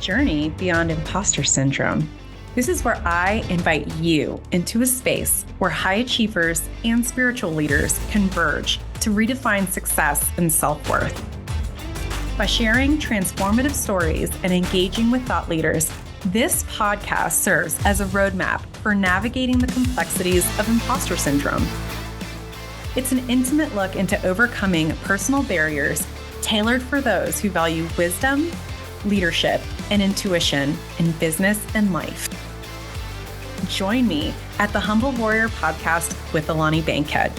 journey beyond imposter syndrome. This is where I invite you into a space where high achievers and spiritual leaders converge to redefine success and self-worth. By sharing transformative stories and engaging with thought leaders, this podcast serves as a roadmap for navigating the complexities of imposter syndrome. It's an intimate look into overcoming personal barriers tailored for those who value wisdom, leadership, and intuition in business and life. Join me at the Humble Warrior Podcast with Alani Bankhead.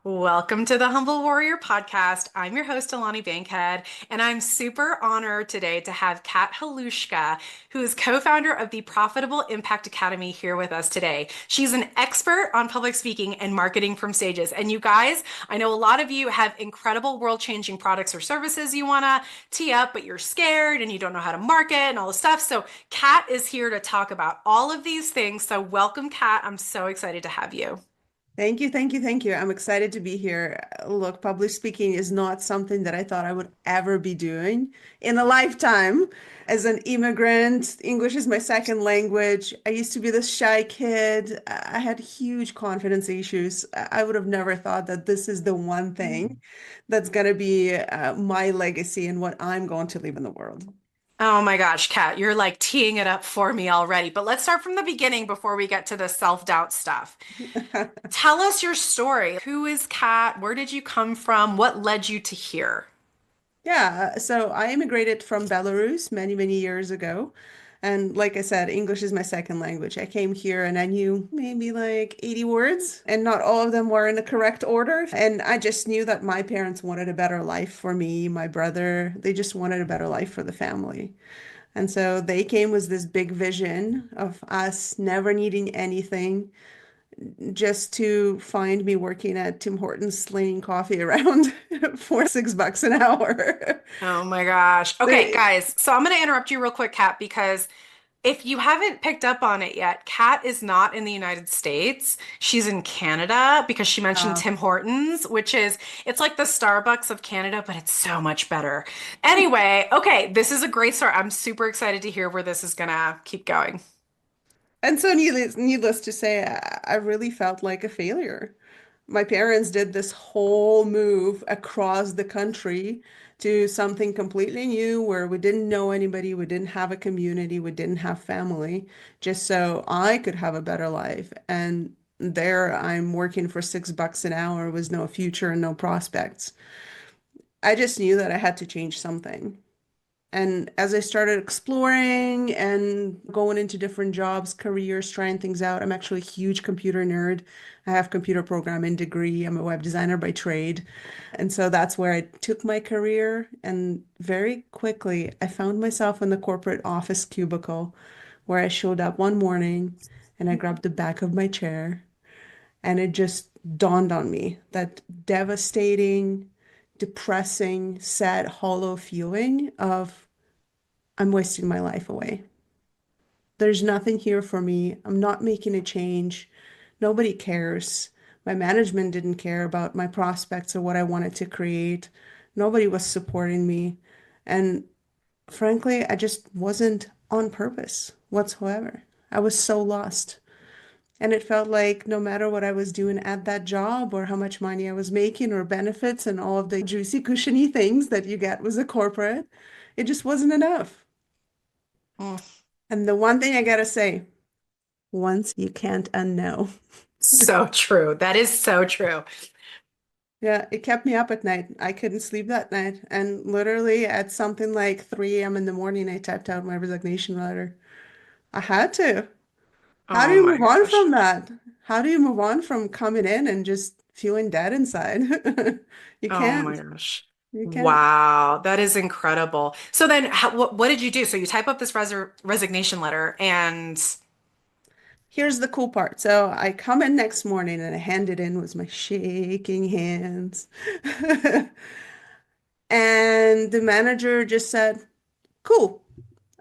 Welcome to the Humble Warrior Podcast. I'm your host, Alani Bankhead, and I'm super honored today to have Kat Halushka, who is co-founder of the Profitable Impact Academy, here with us today. She's an expert on public speaking and marketing from stages. And you guys, I know a lot of you have incredible world-changing products or services you want to tee up, but you're scared and you don't know how to market and all this stuff. So Kat is here to talk about all of these things. So welcome, Kat. I'm so excited to have you. Thank you, thank you, thank you. I'm excited to be here. Look, public speaking is not something that I thought I would ever be doing in a lifetime. As an immigrant, English is my second language. I used to be this shy kid. I had huge confidence issues. I would have never thought that this is the one thing that's going to be my legacy and what I'm going to leave in the world. Oh my gosh, Kat, you're like teeing it up for me already. But let's start from the beginning before we get to the self-doubt stuff. Tell us your story. Who is Kat? Where did you come from? What led you to here? Yeah, so I immigrated from Belarus many, many years ago. And like I said, English is my second language. I came here and I knew maybe like 80 words, and not all of them were in the correct order. And I just knew that my parents wanted a better life for me, my brother. They just wanted a better life for the family. And so they came with this big vision of us never needing anything, just to find me working at Tim Hortons slinging coffee around for $6 an hour. Oh my gosh. Okay, They, guys. So I'm going to interrupt you real quick, Kat, because if you haven't picked up on it yet, Kat is not in the United States. She's in Canada because she mentioned uh, Tim Hortons, which is, it's like the Starbucks of Canada, but it's so much better. Anyway, okay, this is a great start. I'm super excited to hear where this is going to keep going. and so needless to say, I really felt like a failure. My parents did this whole move across the country to something completely new where we didn't know anybody, we didn't have a community, we didn't have family, just so I could have a better life. And there I'm working for $6 an hour with no future and no prospects. I just knew that I had to change something. And as I started exploring and going into different jobs, careers, trying things out, I'm actually a huge computer nerd. I have computer programming degree. I'm a web designer by trade. And so that's where I took my career. And very quickly, I found myself in the corporate office cubicle where I showed up one morning and I grabbed the back of my chair and it just dawned on me that devastating, depressing, sad, hollow feeling of I'm wasting my life away. There's nothing here for me. I'm not making a change. Nobody cares. My management didn't care about my prospects or what I wanted to create. Nobody was supporting me. And frankly, I just wasn't on purpose whatsoever. I was so lost. And it felt like no matter what I was doing at that job or how much money I was making or benefits and all of the juicy, cushiony things that you get with a corporate, it just wasn't enough. Mm, And the one thing I gotta say, once you can't unknow. so true. That is so true. Yeah, it kept me up at night. I couldn't sleep that night. And literally at something like 3 a.m. in the morning, I typed out my resignation letter. I had to. How do Oh you my move on gosh. from that? How do you move on from coming in and just feeling dead inside? You Oh my can't. gosh. You can't. Wow, that is incredible. So then what did you do? So you type up this resignation letter and Here's the cool part. So I come in next morning and I hand it in with my shaking hands. And the manager just said, cool.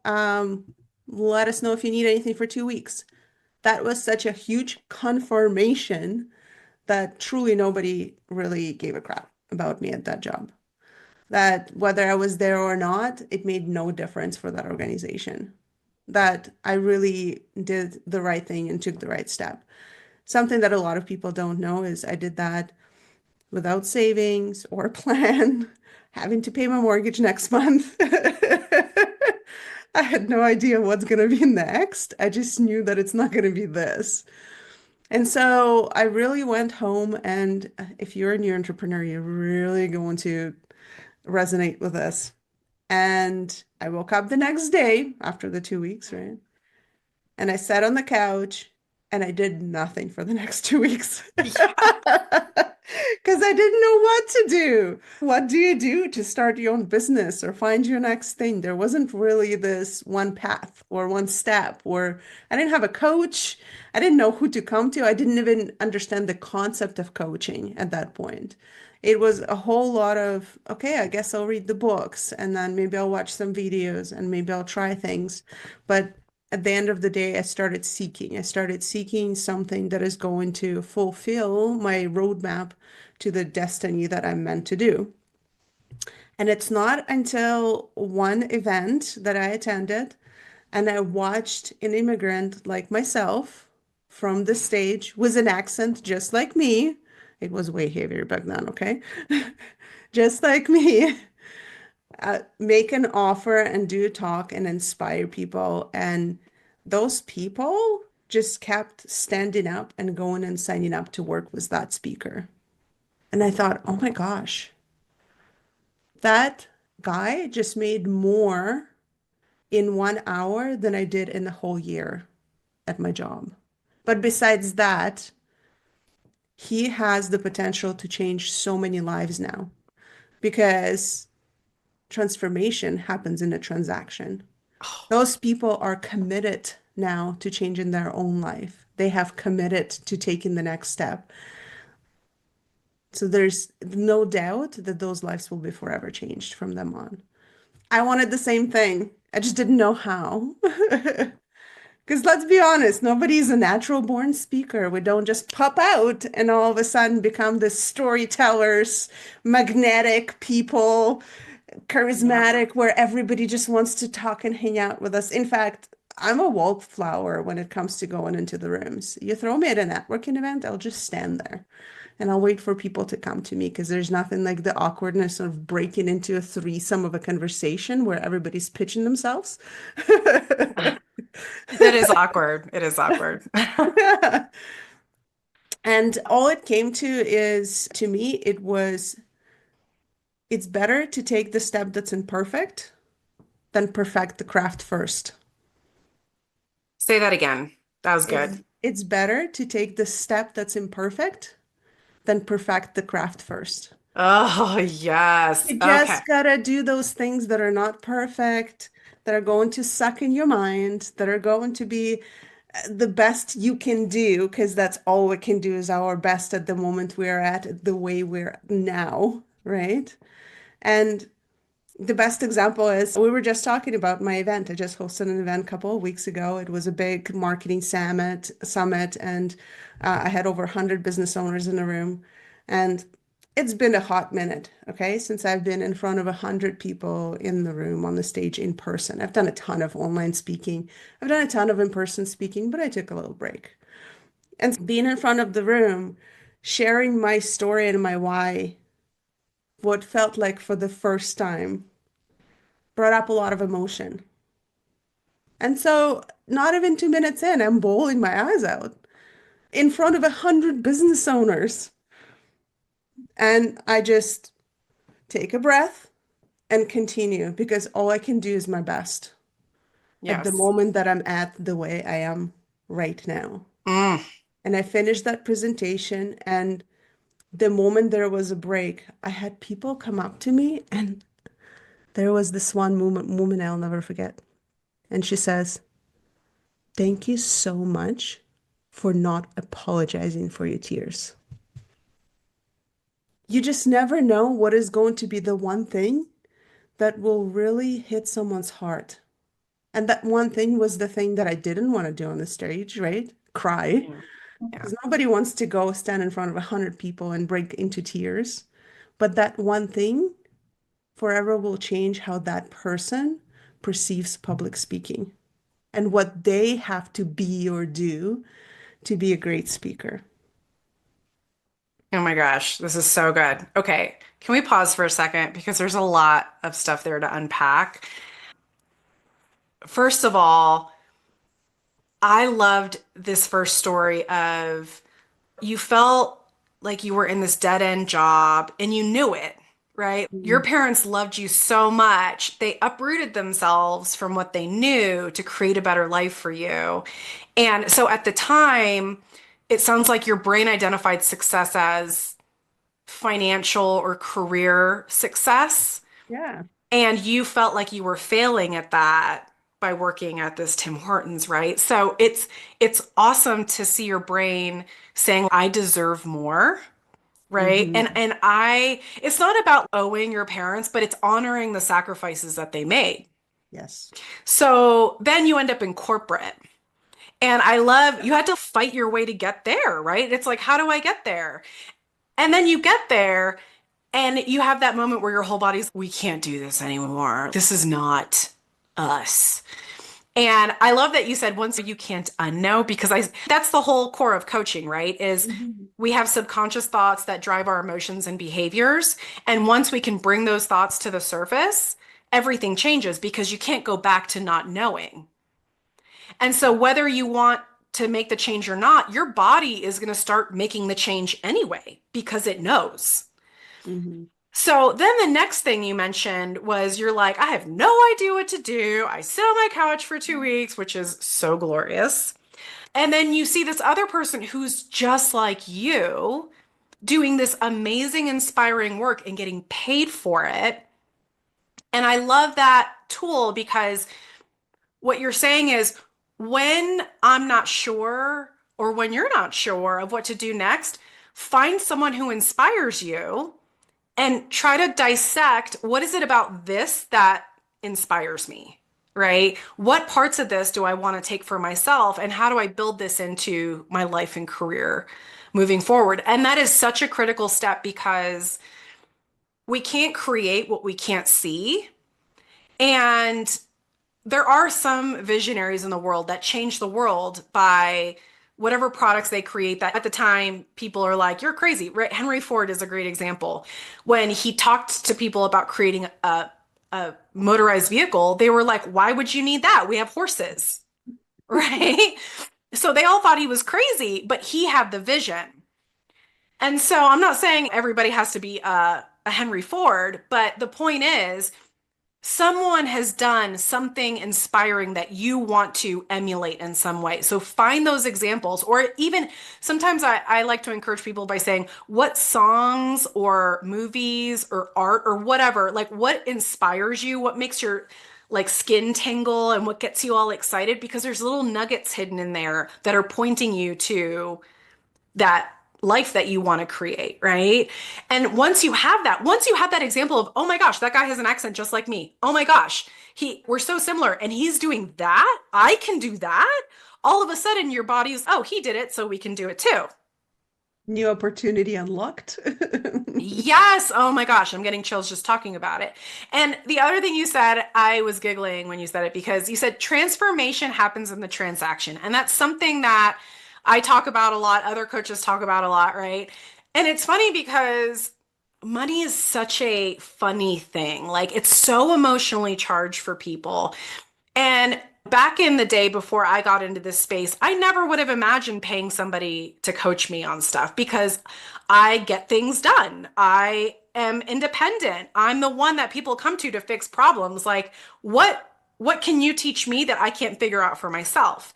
Um, Let us know if you need anything for 2 weeks. That was such a huge confirmation that truly nobody really gave a crap about me at that job. that whether I was there or not, it made no difference for that organization. That I really did the right thing and took the right step. Something that a lot of people don't know is I did that without savings or plan, having to pay my mortgage next month. I had no idea what's going to be next. I just knew that it's not going to be this. And so I really went home, and if you're a new entrepreneur, you're really going to resonate with this. And I woke up the next day after the 2 weeks, right? And I sat on the couch and I did nothing for the next 2 weeks. Yeah. Because I didn't know what to do. What do you do to start your own business or find your next thing? There wasn't really this one path or one step, or I didn't have a coach. I didn't know who to come to. I didn't even understand the concept of coaching at that point. It was a whole lot of, okay, I guess I'll read the books and then maybe I'll watch some videos and maybe I'll try things. But at the end of the day, I started seeking. I started seeking something that is going to fulfill my roadmap to the destiny that I'm meant to do. And it's not until one event that I attended and I watched an immigrant like myself from the stage with an accent just like me. It was way heavier back then, okay? Just like me, make an offer and do a talk and inspire people. And those people just kept standing up and going and signing up to work with that speaker. And I thought, oh my gosh, that guy just made more in 1 hour than I did in the whole year at my job. But besides that, he has the potential to change so many lives now because transformation happens in a transaction. Oh, Those people are committed now to changing their own life. They have committed to taking the next step. So there's no doubt that those lives will be forever changed from them on. I wanted the same thing. I just didn't know how. Because let's be honest, nobody's a natural born speaker. We don't just pop out and all of a sudden become the storytellers, magnetic people, yeah. charismatic, where everybody just wants to talk and hang out with us. In fact, I'm a wallflower when it comes to going into the rooms. You throw me at a networking event, I'll just stand there and I'll wait for people to come to me because there's nothing like the awkwardness of breaking into a threesome of a conversation where everybody's pitching themselves. It is awkward. It is awkward. And all it came to is, to me, it's better to take the step that's imperfect than perfect the craft first. Say that again. That was It's good. it's better to take the step that's imperfect than perfect the craft first. Oh, yes. You Okay. just gotta do those things that are not perfect, that are going to suck in your mind, that are going to be the best you can do, because that's all we can do is our best at the moment we're at, the way we're now, right? And the best example is we were just talking about my event. I just hosted an event a couple of weeks ago. It was a big marketing summit, and I had over 100 business owners in the room. And it's been a hot minute, okay, since I've been in front of 100 people in the room on the stage in person. I've done a ton of online speaking. I've done a ton of in-person speaking, but I took a little break. And being in front of the room, sharing my story and my why, what felt like for the first time brought up a lot of emotion. And so, not even 2 minutes in, I'm bawling my eyes out in front of 100 business owners. And I just take a breath and continue because all I can do is my best at the Yes. moment that I'm at the way I am right now. Mm. And I finished that presentation, and the moment there was a break, I had people come up to me, and there was this one woman I'll never forget. And she says, thank you so much for not apologizing for your tears. You just never know what is going to be the one thing that will really hit someone's heart. And that one thing was the thing that I didn't want to do on the stage, right? Cry. Yeah. Yeah. Because nobody wants to go stand in front of 100 people and break into tears. But that one thing forever will change how that person perceives public speaking and what they have to be or do to be a great speaker. Oh my gosh, this is so good. Okay, can we pause for a second? Because there's a lot of stuff there to unpack. First of all, I loved this first story of you felt like you were in this dead end job and you knew it, right? Your Mm. parents loved you so much. They uprooted themselves from what they knew to create a better life for you. And so at the time, it sounds like your brain identified success as financial or career success. Yeah. And you felt like you were failing at that by working at this Tim Hortons, right? So it's awesome to see your brain saying, I deserve more, right? And Hmm. and I it's not about owing your parents, but it's honoring the sacrifices that they made. Yes. So then you end up in corporate. And I love you had to fight your way to get there, right? It's like, how do I get there? And then you get there and you have that moment where your whole body's, we can't do this anymore. This is not us. And I love that you said once you can't unknow because I that's the whole core of coaching, right? Is Mhm. we have subconscious thoughts that drive our emotions and behaviors. And once we can bring those thoughts to the surface, everything changes because you can't go back to not knowing. And so whether you want to make the change or not, your body is going to start making the change anyway because it knows. Hmm. So then the next thing you mentioned was you're like, I have no idea what to do. I sit on my couch for 2 weeks, which is so glorious. And then you see this other person who's just like you doing this amazing, inspiring work and getting paid for it. And I love that tool because what you're saying is when I'm not sure or when you're not sure of what to do next, find someone who inspires you and try to dissect what is it about this that inspires me, right? What parts of this do I want to take for myself and how do I build this into my life and career moving forward? And that is such a critical step because we can't create what we can't see. And there are some visionaries in the world that change the world by whatever products they create that at the time people are like, you're crazy, right? Henry Ford is a great example. When he talked to people about creating a motorized vehicle, they were like, why would you need that? We have horses, right? So they all thought he was crazy, but he had the vision. And so I'm not saying everybody has to be a Henry Ford, but the point is, someone has done something inspiring that you want to emulate in some way. So find those examples, or even sometimes I like to encourage people by saying, what songs or movies or art or whatever, like what inspires you, what makes your like skin tingle and what gets you all excited? Because there's little nuggets hidden in there that are pointing you to that life that you want to create, right? And once you have that example of, oh my gosh, that guy has an accent just like me. Oh my gosh, we're so similar and he's doing that. I can do that. All of a sudden your body's, oh, he did it, so we can do it too. New opportunity unlocked. Yes. Oh my gosh, I'm getting chills just talking about it. And the other thing you said, I was giggling when you said it because you said transformation happens in the transaction. And that's something that I talk about a lot, other coaches talk about a lot, right? And it's funny because money is such a funny thing. Like it's so emotionally charged for people. And back in the day before I got into this space, I never would have imagined paying somebody to coach me on stuff because I get things done. I am independent. I'm the one that people come to fix problems. Like what can you teach me that I can't figure out for myself?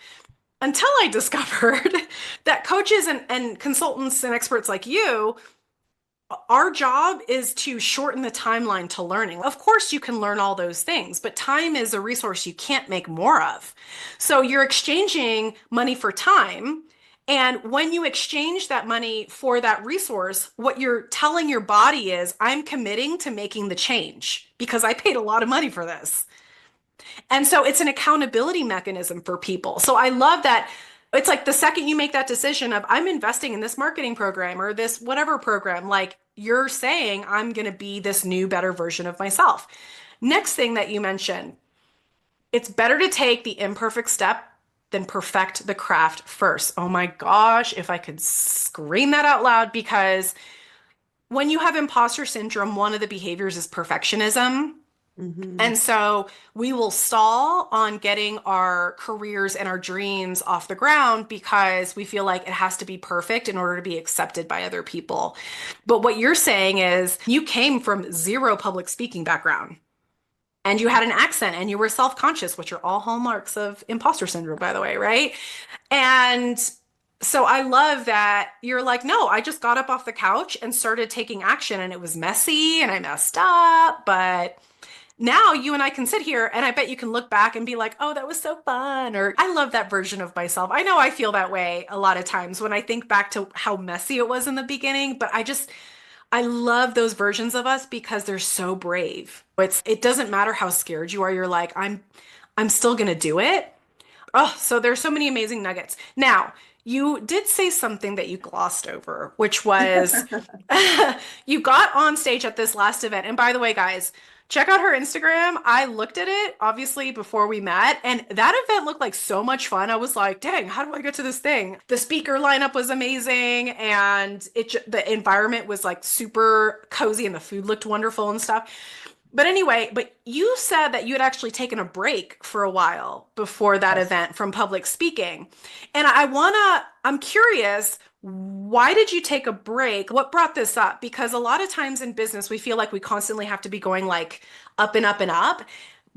Until I discovered that coaches and consultants and experts like you, our job is to shorten the timeline to learning. Of course, you can learn all those things, but time is a resource you can't make more of. So you're exchanging money for time. And when you exchange that money for that resource, what you're telling your body is, I'm committing to making the change because I paid a lot of money for this. And so it's an accountability mechanism for people. So I love that it's like the second you make that decision of I'm investing in this marketing program or this whatever program, like you're saying I'm going to be this new, better version of myself. Next thing that you mentioned, it's better to take the imperfect step than perfect the craft first. Oh my gosh, if I could scream that out loud, because when you have imposter syndrome, one of the behaviors is perfectionism. Hmm. And so we will stall on getting our careers and our dreams off the ground because we feel like it has to be perfect in order to be accepted by other people. But what you're saying is you came from zero public speaking background and you had an accent and you were self-conscious, which are all hallmarks of imposter syndrome, by the way, right? And so I love that you're like, no, I just got up off the couch and started taking action, and it was messy and I messed up, but now you and I can sit here and I bet you can look back and be like, oh, that was so fun. Or I love that version of myself. I know I feel that way a lot of times when I think back to how messy it was in the beginning, but I love those versions of us because they're so brave. It doesn't matter how scared you are. You're like, I'm still gonna do it. Oh, so there's so many amazing nuggets. Now, you did say something that you glossed over, which was you got on stage at this last event. And by the way, guys, check out her Instagram. I looked at it obviously before we met, and that event looked like so much fun. I was like, dang, how do I get to this thing? The speaker lineup was amazing, and the environment was like super cozy, and the food looked wonderful and stuff. But anyway, but you said that you had actually taken a break for a while before that Yes. event from public speaking. And I'm curious, why did you take a break? What brought this up? Because a lot of times in business, we feel like we constantly have to be going like up and up and up.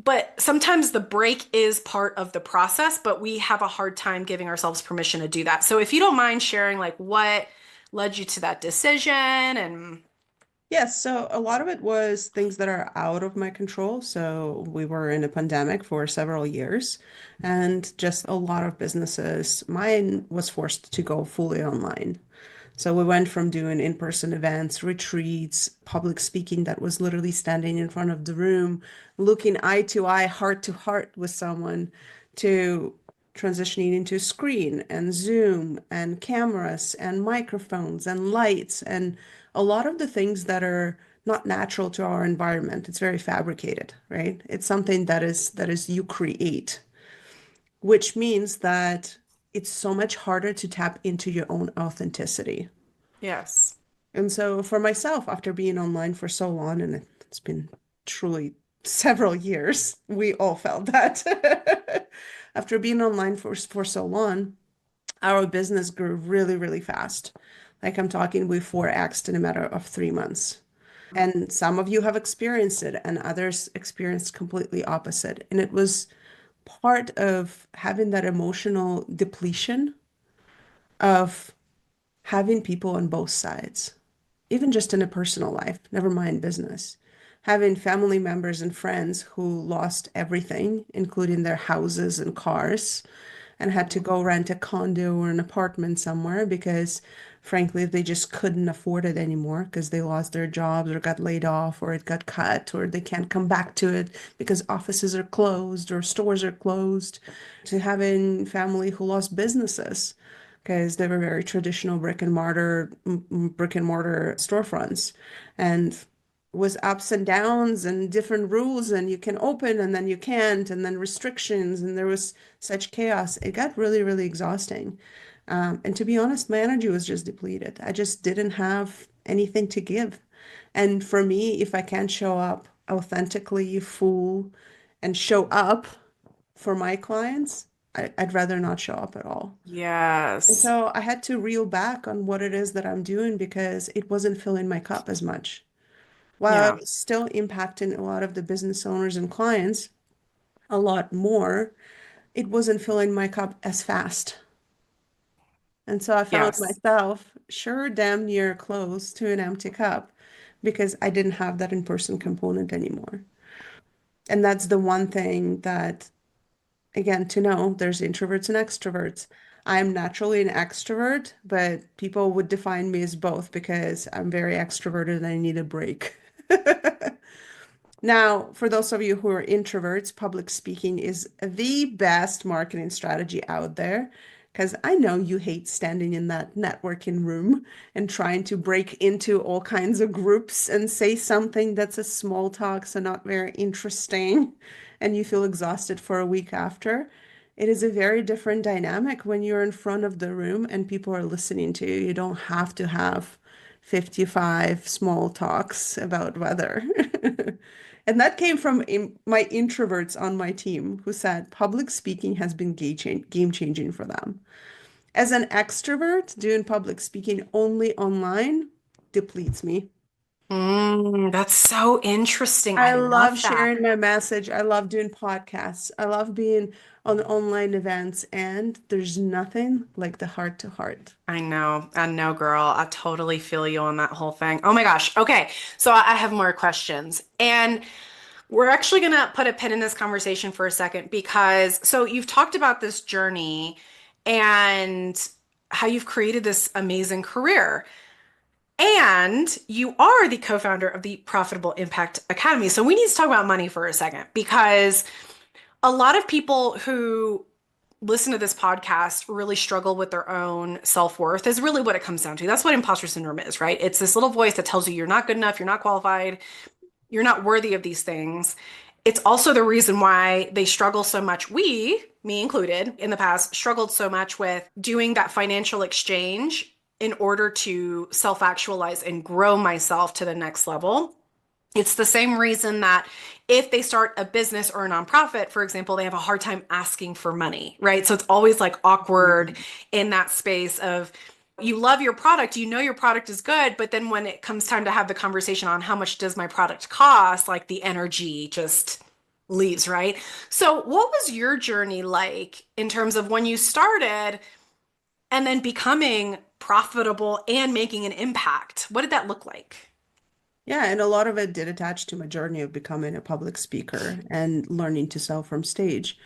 But sometimes the break is part of the process, but we have a hard time giving ourselves permission to do that. So if you don't mind sharing, like what led you to that decision and Yes, so a lot of it was things that are out of my control. So we were in a pandemic for several years, and just a lot of businesses, mine was forced to go fully online. So we went from doing in-person events, retreats, public speaking that was literally standing in front of the room, looking eye to eye, heart to heart with someone, to transitioning into screen and Zoom and cameras and microphones and lights and a lot of the things that are not natural to our environment. It's very fabricated, right? It's something that is you create, which means that it's so much harder to tap into your own authenticity. yes. And so for myself, after being online for so long, and it's been truly several years, we all felt that. After being online for so long, our business grew really, really fast. Like I'm talking, we 4x'd in a matter of 3 months. And some of you have experienced it, and others experienced completely opposite. And it was part of having that emotional depletion of having people on both sides, even just in a personal life, never mind business. Having family members and friends who lost everything, including their houses and cars, and had to go rent a condo or an apartment somewhere because, frankly, they just couldn't afford it anymore because they lost their jobs or got laid off or it got cut or they can't come back to it because offices are closed or stores are closed. To having family who lost businesses because they were very traditional brick and mortar storefronts and was ups and downs and different rules and you can open and then you can't and then restrictions and there was such chaos. It got really, really exhausting. And to be honest, my energy was just depleted. I just didn't have anything to give. And for me, if I can't show up authentically, full, and show up for my clients, I'd rather not show up at all. And Yes. so I had to reel back on what it is that I'm doing because it wasn't filling my cup as much. While I Yeah. was still impacting a lot of the business owners and clients a lot more, it wasn't filling my cup as fast. And so I found Yes. myself sure damn near close to an empty cup because I didn't have that in-person component anymore. And that's the one thing that, again, to know there's introverts and extroverts. I'm naturally an extrovert, but people would define me as both because I'm very extroverted and I need a break. Now, for those of you who are introverts, public speaking is the best marketing strategy out there Because I know you hate standing in that networking room and trying to break into all kinds of groups and say something that's a small talk, so not very interesting, and you feel exhausted for a week after. It is a very different dynamic when you're in front of the room and people are listening to you. You don't have to have 55 small talks about weather. And that came from my introverts on my team who said public speaking has been game changing for them. As an extrovert, doing public speaking only online depletes me. That's so interesting. I I love love that. sharing my message. I love doing podcasts. I love being on online events, and there's nothing like the heart to heart. I know, girl. I totally feel you on that whole thing. Oh my gosh. Okay. So I have more questions. And we're actually going to put a pin in this conversation for a second because so you've talked about this journey and how you've created this amazing career. And you are the co-founder of the Profitable Impact Academy. So we need to talk about money for a second because a lot of people who listen to this podcast really struggle with their own self-worth is really what it comes down to. That's what imposter syndrome is, right? It's this little voice that tells you you're not good enough, you're not qualified, you're not worthy of these things. It's also the reason why they struggle so much. We, me included, in the past, struggled so much with doing that financial exchange in order to self actualize and grow myself to the next level. It's the same reason that if they start a business or a nonprofit, for example, they have a hard time asking for money, right? So it's always like awkward in that space of you love your product, you know your product is good, but then when it comes time to have the conversation on how much does my product cost, like the energy just leaves, right? So what was your journey like in terms of when you started and then becoming profitable and making an impact? What did that look like? Yeah, and a lot of it did attach to my journey of becoming a public speaker and learning to sell from stage.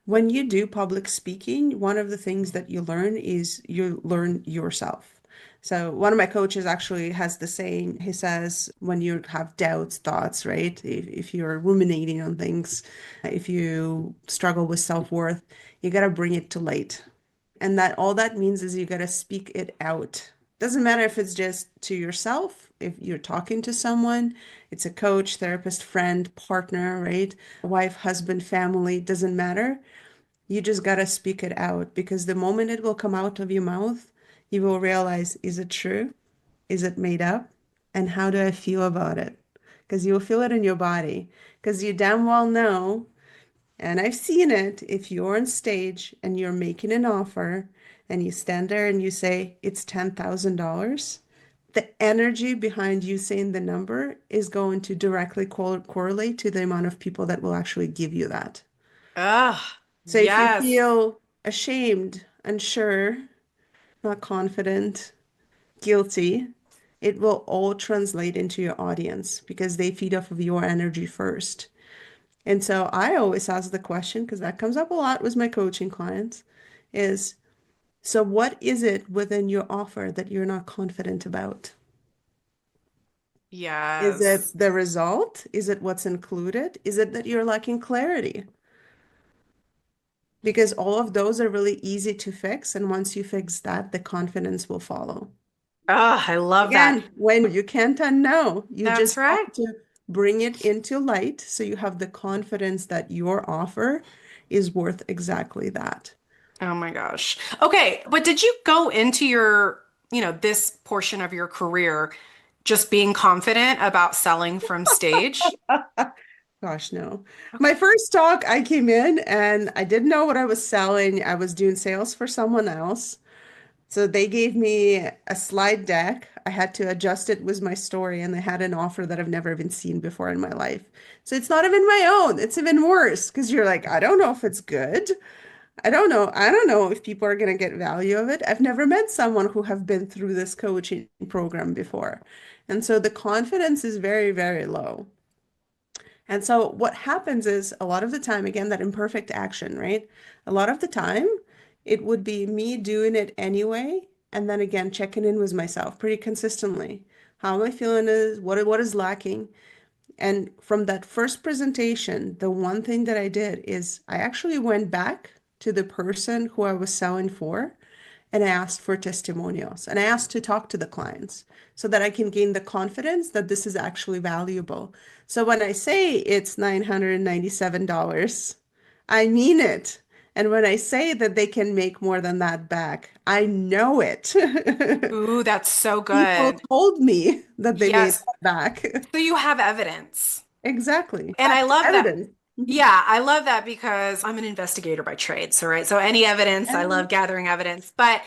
When you do public speaking, one of the things that you learn is you learn yourself. So one of my coaches actually has the saying, he says, when you have doubts, thoughts, right? If you're ruminating on things, if you struggle with self-worth, you got to bring it to light. And that all that means is you got to speak it out. Doesn't matter if it's just to yourself, if you're talking to someone, it's a coach, therapist, friend, partner, right? Wife, husband, family, doesn't matter. You just got to speak it out because the moment it will come out of your mouth, you will realize, is it true? Is it made up? And how do I feel about it? Because you'll feel it in your body. Because you damn well know, and I've seen it, if you're on stage and you're making an offer and you stand there and you say it's $10,000, the energy behind you saying the number is going to directly correlate to the amount of people that will actually give you that. Ah, So if you yes. feel ashamed, unsure, not confident, guilty, it will all translate into your audience because they feed off of your energy first. And so I always ask the question, because that comes up a lot with my coaching clients, is so what is it within your offer that you're not confident about? Is it Yes. the result? Is it what's included? Is it that you're lacking clarity? Because all of those are really easy to fix. And once you fix that, the confidence will follow. Ah, I love that. Again, when you can't unknow, you That's just right. have to bring it into light so you have the confidence that your offer is worth exactly that. Oh my gosh. Okay, but did you go into this portion of your career just being confident about selling from stage? Gosh, no. My Okay. first talk, I came in and I didn't know what I was selling. I was doing sales for someone else. So they gave me a slide deck. I had to adjust it with my story, and they had an offer that I've never even seen before in my life. So it's not even my own. It's even worse because you're like, I don't know if it's good. I don't know. I don't know if people are going to get value of it. I've never met someone who have been through this coaching program before. And so the confidence is very, very low. And so what happens is a lot of the time, again, that imperfect action, right? A lot of the time, it would be me doing it anyway, and then again checking in with myself pretty consistently. How am I feeling is what is lacking? And from that first presentation, the one thing that I did is I actually went back to the person who I was selling for, and I asked for testimonials, and I asked to talk to the clients so that I can gain the confidence that this is actually valuable. So when I say it's $997, I mean it. And when I say that they can make more than that back, I know it. Ooh, that's so People good. told me that they made Yes. that back. So you have evidence. Exactly. And I love that. Evidence. Yeah, I love that because I'm an investigator by trade. So, right. So any evidence, I Yeah. love gathering evidence. But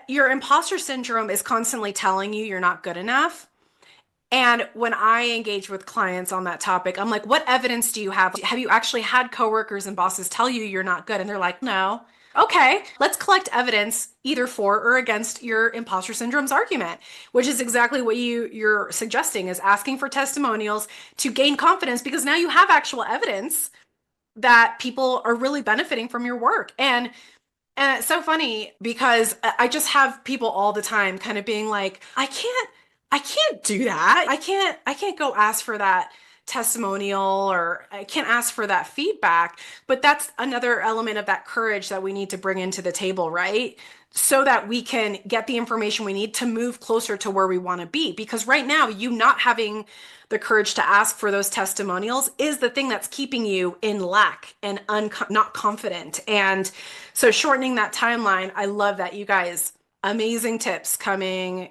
your imposter syndrome is constantly telling you you're not good enough. And when I engage with clients on that topic, I'm like, what evidence do you have? Have you actually had coworkers and bosses tell you you're not good? And they're like, no. Okay, let's collect evidence either for or against your imposter syndrome's argument, which is exactly what you're suggesting is asking for testimonials to gain confidence because now you have actual evidence that people are really benefiting from your work. And it's so funny because I just have people all the time kind of being like, I can't do that. I can't go ask for that testimonial or I can't ask for that feedback. But that's another element of that courage that we need to bring into the table, right? So that we can get the information we need to move closer to where we want to be. Because right now, you not having the courage to ask for those testimonials is the thing that's keeping you in lack and not confident. And so shortening that timeline, I love that you guys, amazing tips coming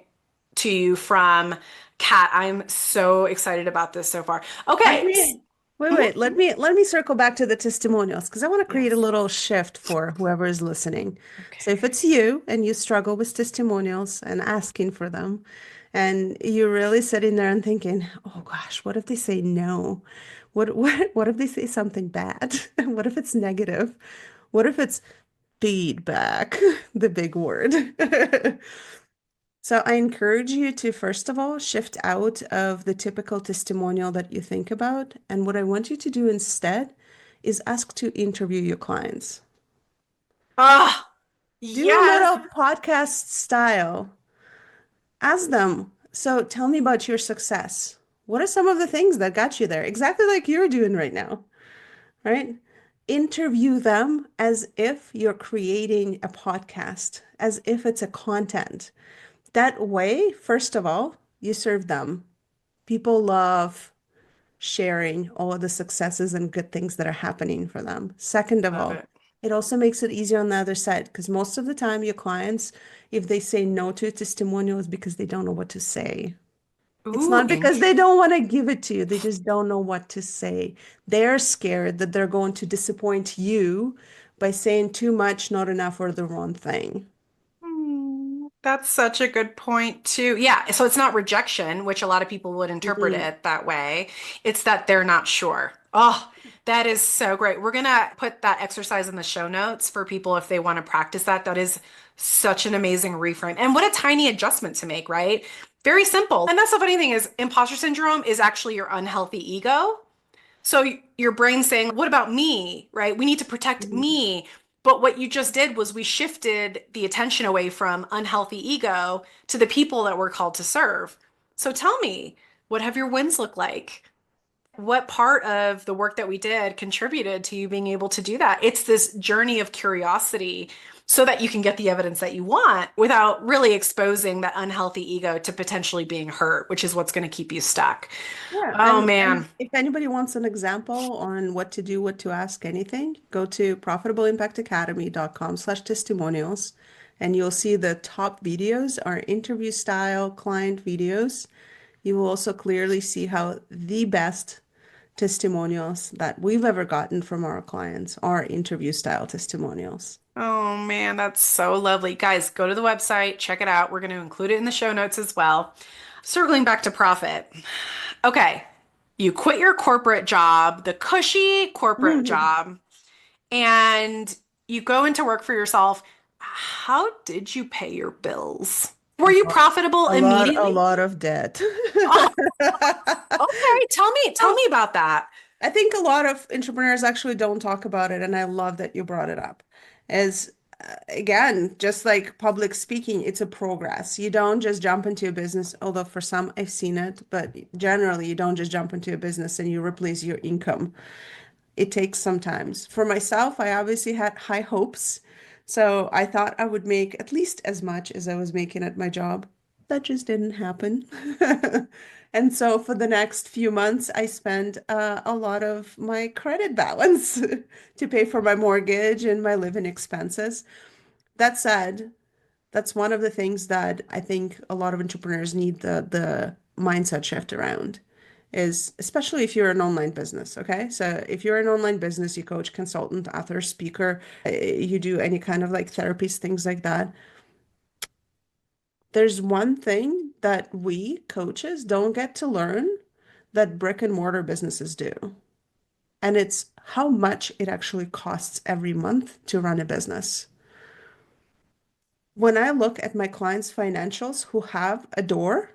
to you from Kat. I'm so excited about this so far. Let Okay. me Mhm. let me circle back to the testimonials because I want to create a Yes. little shift for whoever is listening. So if Okay. it's you and you struggle with testimonials and asking for them, and you're really sitting there and thinking, oh gosh, what if they say no? What if they say something bad? What if it's negative? What if it's feedback, the big word? So I encourage you to, first of all, shift out of the typical testimonial that you think about. And what I want you to do instead is ask to interview your clients. Ah, Do a yes. little podcast style. Ask them, so tell me about your success. What are some of the things that got you there? Exactly like you're doing right now, right? Interview them as if you're creating a podcast, as if it's a content. That way, first of all, you serve them. People love sharing all of the successes and good things that are happening for them. Second of Love all, it. it also makes it easier on the other side because most of the time, your clients, if they say no to a testimonial, is because they don't know what to say. It's Ooh, not because they don't want to give it to you, they just don't know what to say. They're scared that they're going to disappoint you by saying too much, not enough, or the wrong thing. That's such a good point too. Yeah, so it's not rejection, which a lot of people would interpret Mhm. it that way. It's that they're not sure. Oh, that is so great. We're gonna put that exercise in the show notes for people if they want to practice that. That is such an amazing reframe. And what a tiny adjustment to make, right? Very simple. And that's the funny thing is imposter syndrome is actually your unhealthy ego. So your brain's saying, what about me? Right? We need to protect Mhm. me. But what you just did was we shifted the attention away from unhealthy ego to the people that we're called to serve. So tell me, what have your wins look like? What part of the work that we did contributed to you being able to do that? It's this journey of curiosity so that you can get the evidence that you want without really exposing that unhealthy ego to potentially being hurt, which is what's going to keep you stuck. Yeah, Oh and man. if anybody wants an example on what to do, what to ask, anything, go to profitableimpactacademy.com/testimonials and you'll see the top videos are interview style client videos. You will also clearly see how the best testimonials that we've ever gotten from our clients are interview style testimonials. Oh man, that's so lovely. Guys, go to the website, check it out. We're going to include it in the show notes as well. Circling back to profit. Okay, you quit your corporate job, the cushy corporate Mhm. job, and you go into work for yourself. How did you pay your bills? Were you profitable A immediately? lot of debt. Oh, okay. Tell me So about that. I think a lot of entrepreneurs actually don't talk about it, and I love that you brought it up. As again, just like public speaking, it's a progress. You don't just jump into a business, although for some I've seen it, but generally you don't just jump into a business and you replace your income. It takes some time. For myself, I obviously had high hopes. So I thought I would make at least as much as I was making at my job. That just didn't happen. And so for the next few months, I spent a lot of my credit balance to pay for my mortgage and my living expenses. That said, that's one of the things that I think a lot of entrepreneurs need the mindset shift around is especially if you're an online business, okay? So if you're an online business, you coach, consultant, author, speaker, you do any kind of like therapies, things like that. There's one thing that we coaches don't get to learn that brick and mortar businesses do. And it's how much it actually costs every month to run a business. When I look at my clients' financials who have a door,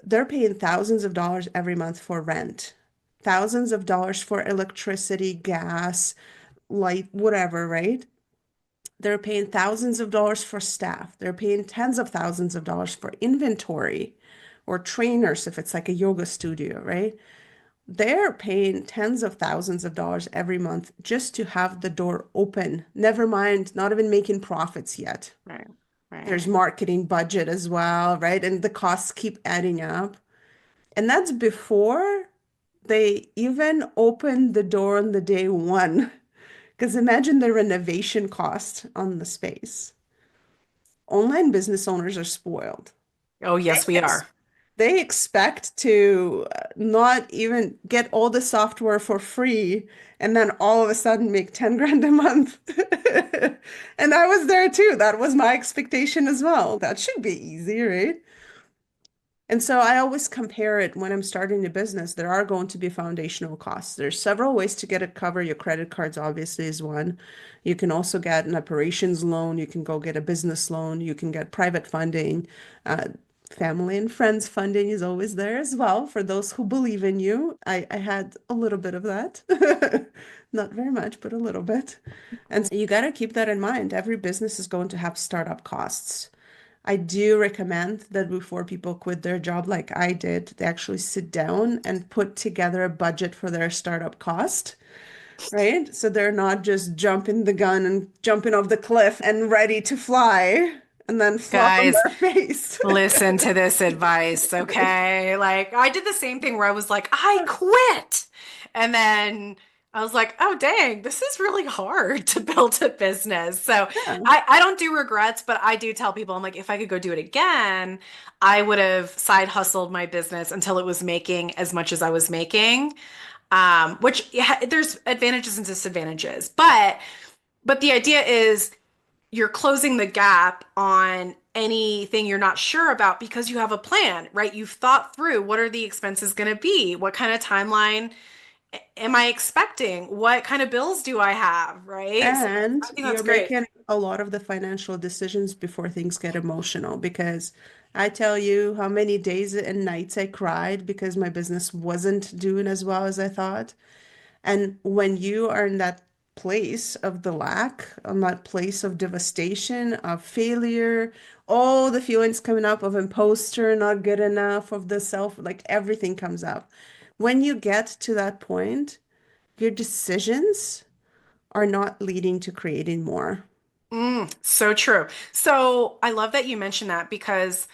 they're paying thousands of dollars every month for rent, thousands of dollars for electricity, gas, light, whatever, right? They're paying thousands of dollars for staff. They're paying tens of thousands of dollars for inventory or trainers if it's like a yoga studio, right? They're paying tens of thousands of dollars every month just to have the door open. Never mind, not even making profits yet. Right. There's Right. marketing budget as well, right? And the costs keep adding up. And that's before they even open the door on the day one. Because imagine the renovation cost on the space. Online business owners are spoiled. Oh, They yes, we ex are. they expect to not even get all the software for free and then all of a sudden make 10 grand a month. And I was there too. That was my expectation as well. That should be easy, right? And so I always compare it when I'm starting a business. There are going to be foundational costs. There's several ways to get it covered. Your credit cards obviously is one. You can also get an operations loan. You can go get a business loan. You can get private funding. Uh, Family and friends funding is always there as well for those who believe in you. I had a little bit of that. Not very much, but a little bit. And so you got to keep that in mind. Every business is going to have startup costs. I do recommend that before people quit their job, like I did, they actually sit down and put together a budget for their startup cost, right? So they're not just jumping the gun and jumping off the cliff and ready to fly and then flop on Guys, their face. listen to this advice, okay? Like, I did the same thing where I was like, I quit. And then I was like, oh, dang, this is really hard to build a business. So Yeah. I don't do regrets, but I do tell people, I'm like, if I could go do it again, I would have side hustled my business until it was making as much as I was making. Which yeah, there's advantages and disadvantages, but the idea is you're closing the gap on anything you're not sure about because you have a plan, right? You've thought through what are the expenses going to be? What kind of timeline am I expecting? What kind of bills do I have, right? So And I think that's you're great. making a lot of the financial decisions before things get emotional because I tell you how many days and nights I cried because my business wasn't doing as well as I thought. And when you are in that place of the lack, on that place of devastation, of failure, all the feelings coming up of imposter, not good enough, of the self, like everything comes up. When you get to that point, your decisions are not leading to creating more. So true. So I love that you mentioned that because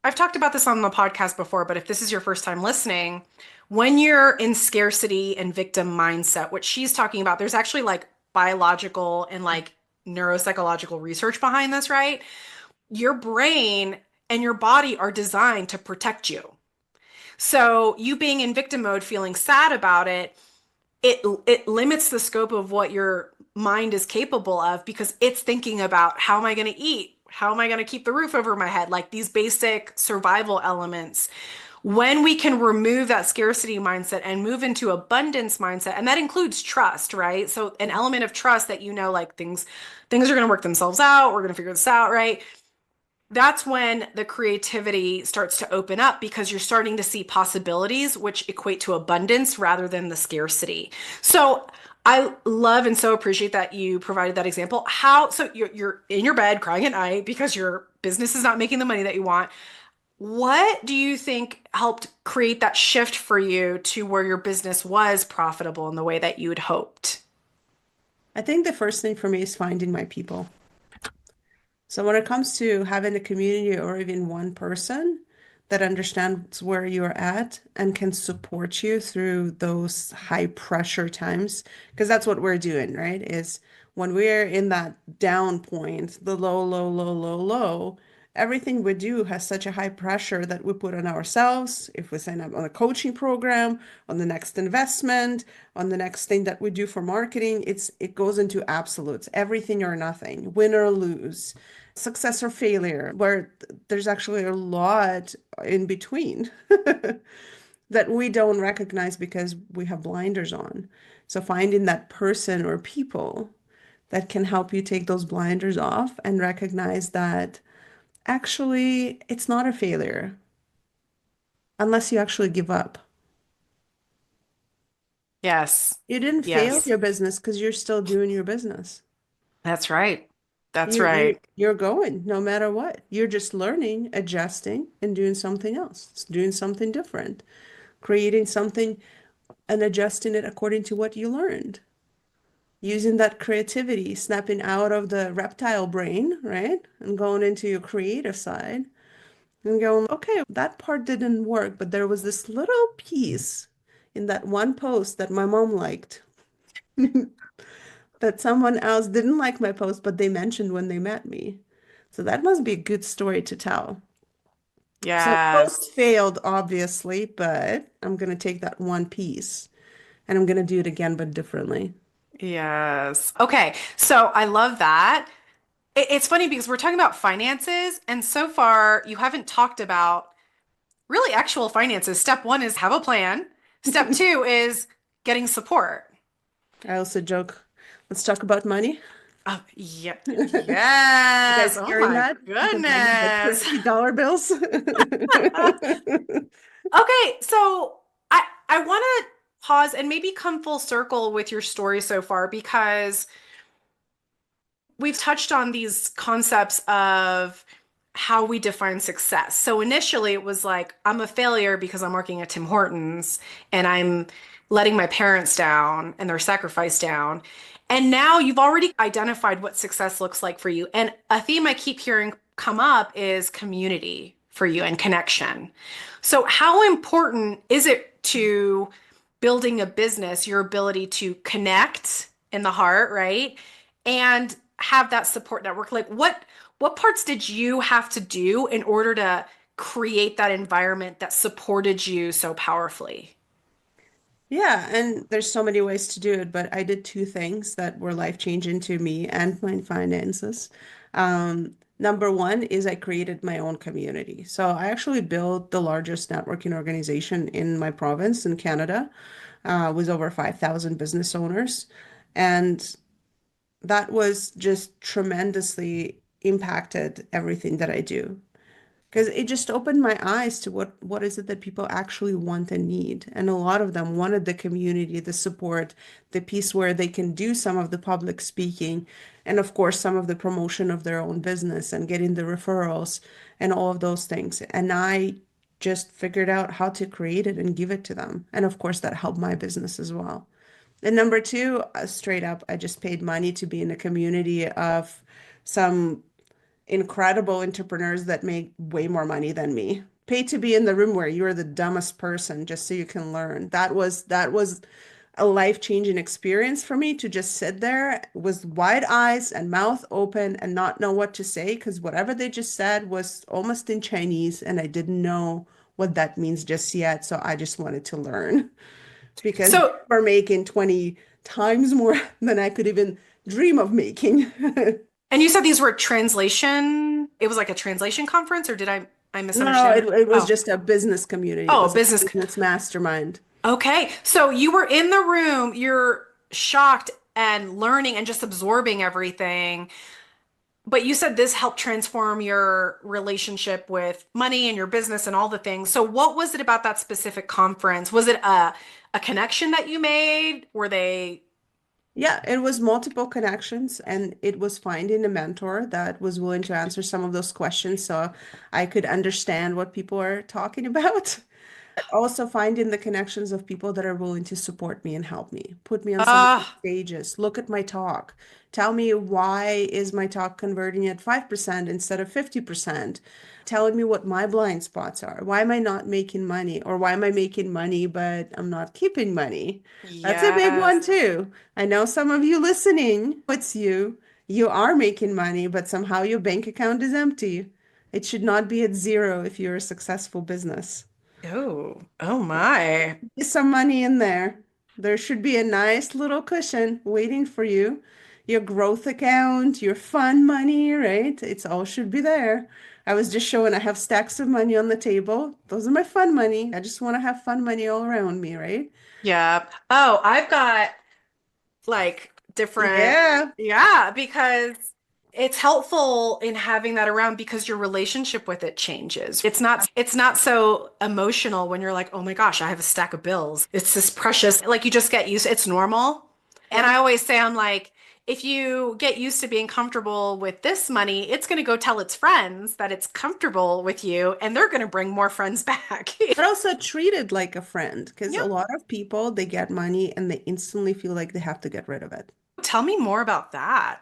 I've talked about this on the podcast before, but if this is your first time listening, when you're in scarcity and victim mindset, what she's talking about, there's actually like biological and like neuropsychological research behind this, right? Your brain and your body are designed to protect you. So you being in victim mode, feeling sad about it limits the scope of what your mind is capable of because it's thinking about how am I going to eat? How am I going to keep the roof over my head? Like these basic survival elements. When we can remove that scarcity mindset and move into abundance mindset, and that includes trust, right? So an element of trust that you know, like things are going to work themselves out. We're going to figure this out, right? That's when the creativity starts to open up because you're starting to see possibilities which equate to abundance rather than the scarcity. So I love and so appreciate that you provided that example. So you're in your bed crying at night because your business is not making the money that you want. What do you think helped create that shift for you to where your business was profitable in the way that you had hoped? I think the first thing for me is finding my people. So when it comes to having a community or even one person that understands where you're at and can support you through those high pressure times, because that's what we're doing, right? Is when we're in that down point, the low, low, low, low, low, everything we do has such a high pressure that we put on ourselves. If we sign up on a coaching program, on the next investment, on the next thing that we do for marketing, it goes into absolutes, everything or nothing, win or lose, success or failure, where there's actually a lot in between that we don't recognize because we have blinders on. So finding that person or people that can help you take those blinders off and recognize that actually it's not a failure unless you actually give up. Yes. You didn't fail Yes. your business because you're still doing your business. That's right. That's You're right. you're going no matter what. You're just learning, adjusting, and doing something else, doing something different, creating something and adjusting it according to what you learned. Using that creativity, snapping out of the reptile brain, right? And going into your creative side and going, okay, that part didn't work, but there was this little piece in that one post that my mom liked that someone else didn't like my post, but they mentioned when they met me. So that must be a good story to tell. So the post Yes. failed, obviously, but I'm going to take that one piece and I'm going to do it again, but differently. Yes. Okay. So I love that. It's funny because we're talking about finances, and so far you haven't talked about really actual finances. Step one is have a plan. Step two is getting support. I also joke, let's talk about money. Yeah, You yes. guys Oh hearing my that? Because I got the goodness. $20 bills. Okay, so I want to pause and maybe come full circle with your story so far because we've touched on these concepts of how we define success. So initially it was like, I'm a failure because I'm working at Tim Hortons and I'm letting my parents down and their sacrifice down. And now you've already identified what success looks like for you. And a theme I keep hearing come up is community for you and connection. So, how important is it to building a business, your ability to connect in the heart, right? And have that support network. Like what parts did you have to do in order to create that environment that supported you so powerfully? Yeah, and there's so many ways to do it, but I did two things that were life-changing to me and my finances. Number one is I created my own community. So I actually built the largest networking organization in my province in Canada, with over 5,000 business owners. And that was just tremendously impacted everything that I do because it just opened my eyes to what is it that people actually want and need. And a lot of them wanted the community, the support, the piece where they can do some of the public speaking, and of course some of the promotion of their own business and getting the referrals and all of those things. And I just figured out how to create it and give it to them. And of course that helped my business as well. And number two, straight up, I just paid money to be in a community of some incredible entrepreneurs that make way more money than me. Pay to be in the room where you're the dumbest person just so you can learn. That was a life-changing experience for me to just sit there with wide eyes and mouth open and not know what to say because whatever they just said was almost in Chinese and I didn't know what that means just yet. So I just wanted to learn because they So, were making 20 times more than I could even dream of making. and you said these were translation, it was like a translation conference, or did I No, misunderstand? it was Oh, just a business community. It oh, was a business. business mastermind. Okay. So you were in the room, you're shocked and learning and just absorbing everything. But you said this helped transform your relationship with money and your business and all the things. So what was it about that specific conference? Was it a connection that you made? Were they Yeah, it was multiple connections, and it was finding a mentor that was willing to answer some of those questions so I could understand what people are talking about. Also finding the connections of people that are willing to support me and help me, put me on some of the Ah, stages, look at my talk, tell me why is my talk converting at 5% instead of 50%, telling me what my blind spots are. Why am I not making money? Or why am I making money, but I'm not keeping money? That's a big yes. one too. I know some of you listening, it's you. You are making money, but somehow your bank account is empty. It should not be at zero if you're a successful business. Oh, oh my. Some money in there. There should be a nice little cushion waiting for you. Your growth account, your fun money, right? It's all should be there. I was just showing I have stacks of money on the table. Those are my fun money. I just want to have fun money all around me, right? Yeah. Oh, I've got like different, Yeah. yeah, because it's helpful in having that around because your relationship with it changes. It's not so emotional when you're like, "Oh my gosh, I have a stack of bills." It's this precious, like you just get used, it's normal. And Yeah. I always say I'm like, if you get used to being comfortable with this money, it's going to go tell its friends that it's comfortable with you and they're going to bring more friends back. But also treat it like a friend because a Yep. lot of people, they get money and they instantly feel like they have to get rid of it. Tell me more about that.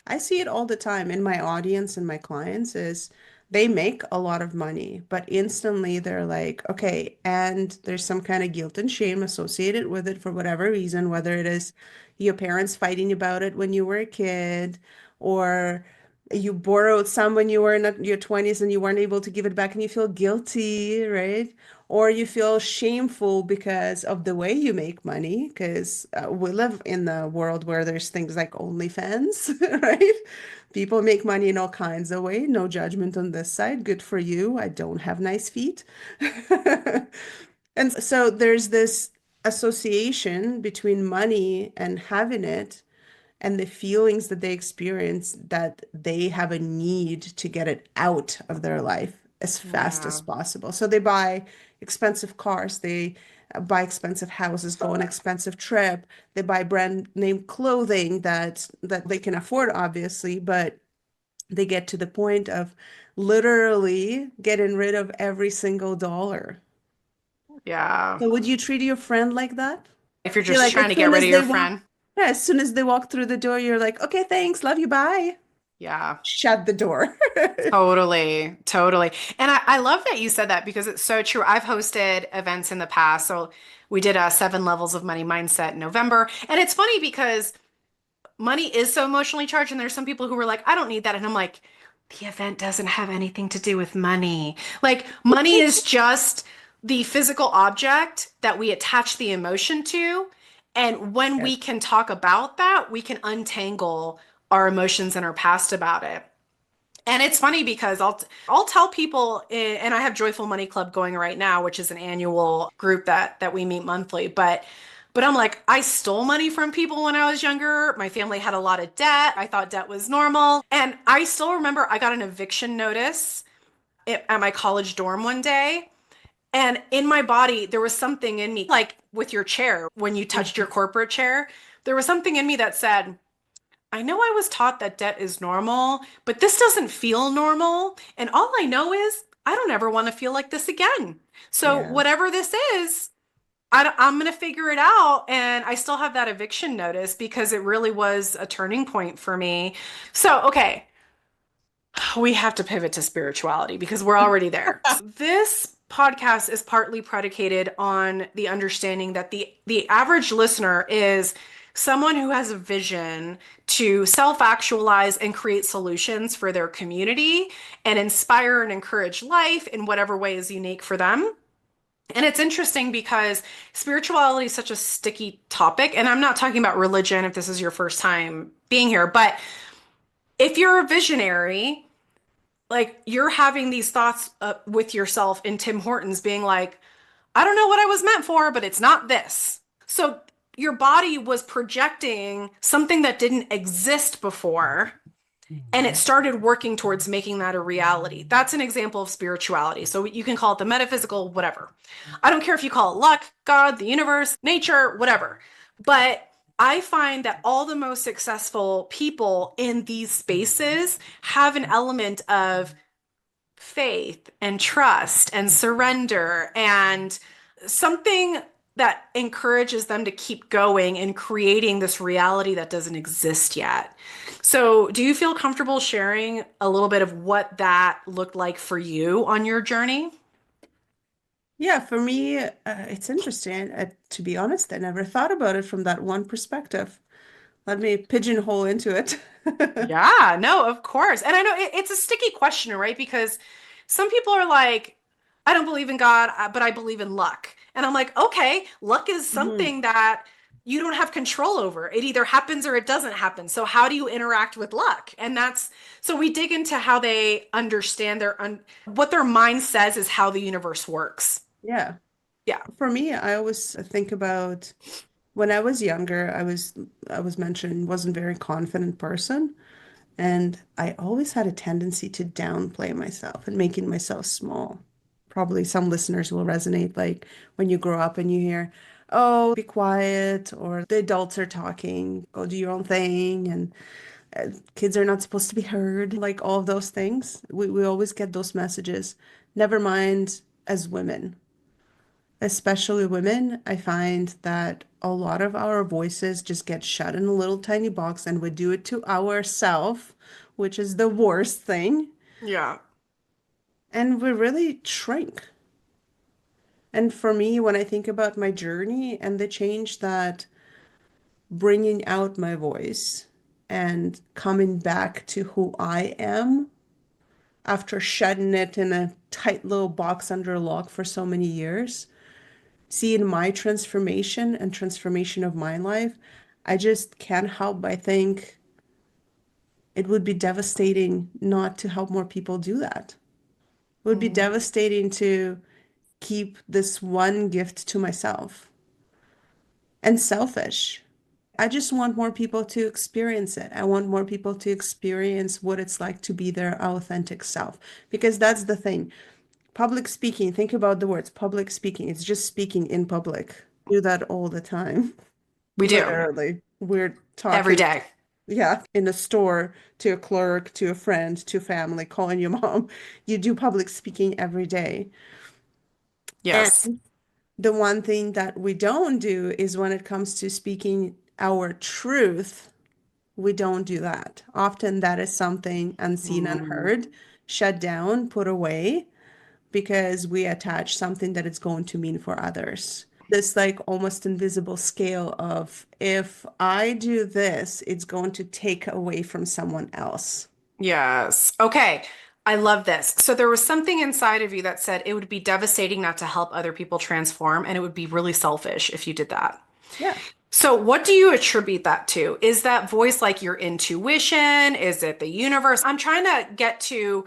I see it all the time in my audience and my clients is they make a lot of money, but instantly they're like, okay, and there's some kind of guilt and shame associated with it for whatever reason, whether it is your parents fighting about it when you were a kid, or you borrowed some when you were in your 20s and you weren't able to give it back and you feel guilty, right? Or you feel shameful because of the way you make money, because we live in the world where there's things like OnlyFans, right? People make money in all kinds of ways. No judgment on this side. Good for you. I don't have nice feet. And so there's this association between money and having it and the feelings that they experience that they have a need to get it out of their life as fast as Yeah. possible. So they buy expensive cars, they buy expensive houses, go on expensive trip, they buy brand name clothing that they can afford, obviously, but they get to the point of literally getting rid of every single dollar. Yeah. So would you treat your friend like that? If you're Be just like, trying as to get soon rid as of they your walk, friend. yeah, as soon as they walk through the door, you're like, okay, thanks, love you, bye. Yeah. Shut the door. Totally, totally. And I love that you said that because it's so true. I've hosted events in the past. So we did a 7 levels of money mindset in November. And it's funny because money is so emotionally charged. And there's some people who were like, I don't need that. And I'm like, the event doesn't have anything to do with money. Like, money is just the physical object that we attach the emotion to. And when Yes. we can talk about that, we can untangle our emotions and our past about it. And it's funny because I'll tell people and I have Joyful Money Club going right now, which is an annual group that we meet monthly, but I'm like, I stole money from people when I was younger. My family had a lot of debt. I thought debt was normal. And I still remember I got an eviction notice at my college dorm one day. And in my body, there was something in me, like with your chair, when you touched your Mhm. corporate chair, there was something in me that said, I know I was taught that debt is normal, but this doesn't feel normal. And all I know is I don't ever want to feel like this again. So, Yeah. whatever this is, I'm going to figure it out. And I still have that eviction notice because it really was a turning point for me. So, okay, we have to pivot to spirituality because we're already there. This podcast is partly predicated on the understanding that the average listener is someone who has a vision to self-actualize and create solutions for their community and inspire and encourage life in whatever way is unique for them. And it's interesting because spirituality is such a sticky topic. And I'm not talking about religion if this is your first time being here, but if you're a visionary, like you're having these thoughts with yourself in Tim Hortons being like, I don't know what I was meant for, but it's not this. So your body was projecting something that didn't exist before and it started working towards making that a reality. That's an example of spirituality. So you can call it the metaphysical, whatever. I don't care if you call it luck, God, the universe, nature, whatever. But I find that all the most successful people in these spaces have an element of faith and trust and surrender and something that encourages them to keep going and creating this reality that doesn't exist yet. So, do you feel comfortable sharing a little bit of what that looked like for you on your journey? Yeah, for me, it's interesting. To be honest, I never thought about it from that one perspective. Let me pigeonhole into it. Yeah, no, of course. And I know it's a sticky question, right? Because some people are like, I don't believe in God, but I believe in luck. And I'm like, okay, luck is Mhm. something that you don't have control over. It either happens or it doesn't happen. So how do you interact with luck? And that's so we dig into how they understand what their mind says is how the universe works. Yeah. Yeah. For me, I always think about when I was younger, I was mentioned wasn't a very confident person, and I always had a tendency to downplay myself and making myself small. Probably some listeners will resonate, like when you grow up and you hear, "Oh, be quiet," or the adults are talking, "Go do your own thing," and kids are not supposed to be heard, like all of those things. We always get those messages. Never mind as women. Especially women, I find that a lot of our voices just get shut in a little tiny box and we do it to ourselves, which is the worst thing. Yeah. And we really shrink. And for me, when I think about my journey and the change that bringing out my voice and coming back to who I am after shutting it in a tight little box under lock for so many years, seeing my transformation and transformation of my life, I just can't help but think it would be devastating not to help more people do that. It would be Mm. devastating to keep this one gift to myself and selfish. I just want more people to experience it. I want more people to experience what it's like to be their authentic self. Because that's the thing. Public speaking, think about the words public speaking. It's just speaking in public. Do that all the time. We do Literally. We're every talking, day. yeah, in a store, to a clerk, to a friend, to family, calling your mom. You do public speaking every day. And Yes. the one thing that we don't do is when it comes to speaking our truth, we don't do that. Often that is something unseen, Mm. unheard, shut down, put away, because we attach something that it's going to mean for others. This like almost invisible scale of if I do this, it's going to take away from someone else. Yes. Okay. I love this. So there was something inside of you that said it would be devastating not to help other people transform, and it would be really selfish if you did that. Yeah. So what do you attribute that to? Is that voice like your intuition? Is it the universe? I'm trying to get to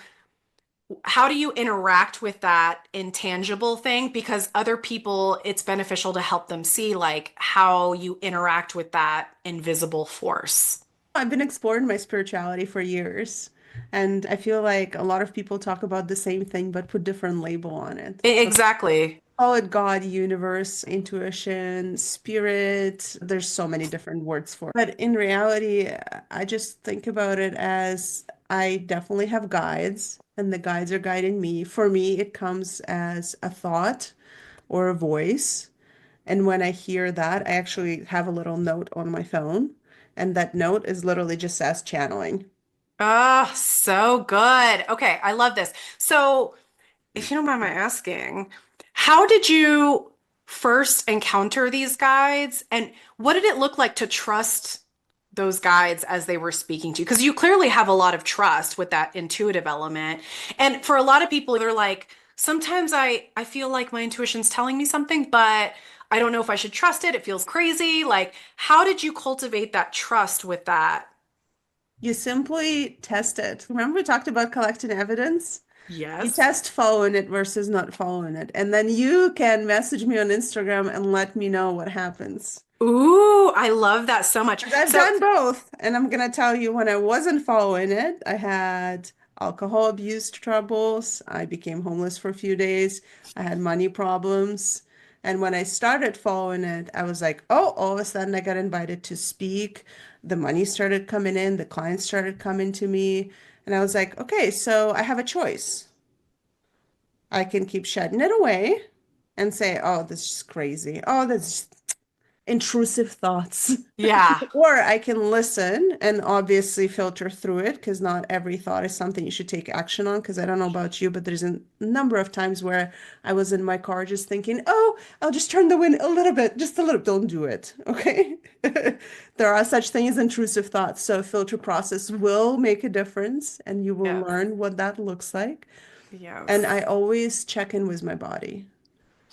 how do you interact with that intangible thing? Because other people, it's beneficial to help them see like how you interact with that invisible force. I've been exploring my spirituality for years, and I feel like a lot of people talk about the same thing but put different label on it. So Exactly. call it God, universe, intuition, spirit. There's so many different words for it. But in reality, I just think about it as I definitely have guides, and the guides are guiding me. For me, it comes as a thought or a voice. And when I hear that, I actually have a little note on my phone, and that note is literally just says channeling. Oh, so good. Okay, I love this. So, if you don't mind my asking, how did you first encounter these guides and what did it look like to trust those guides as they were speaking to you? Because you clearly have a lot of trust with that intuitive element. And for a lot of people, they're like, sometimes I feel like my intuition's telling me something, but I don't know if I should trust it. It feels crazy. Like, how did you cultivate that trust with that? You simply test it. Remember we talked about collecting evidence? You Yes. test following it versus not following it. And then you can message me on Instagram and let me know what happens. Ooh, I love that so much. 'Cause I've So, done both. And I'm going to tell you when I wasn't following it, I had alcohol abuse troubles. I became homeless for a few days. I had money problems. And when I started following it, I was like, oh, all of a sudden I got invited to speak. The money started coming in, the clients started coming to me. And I was like, okay, so I have a choice. I can keep shedding it away and say, oh, this is crazy. Oh, that's intrusive thoughts. Yeah. Or I can listen and obviously filter through it because not every thought is something you should take action on. Because I don't know about you, but there's a number of times where I was in my car just thinking, oh, I'll just turn the wind a little bit, just a little. Don't do it. Okay. There are such things as intrusive thoughts. So filter process will make a difference and you will Yes. learn what that looks like. And I Yes. always check in with my body.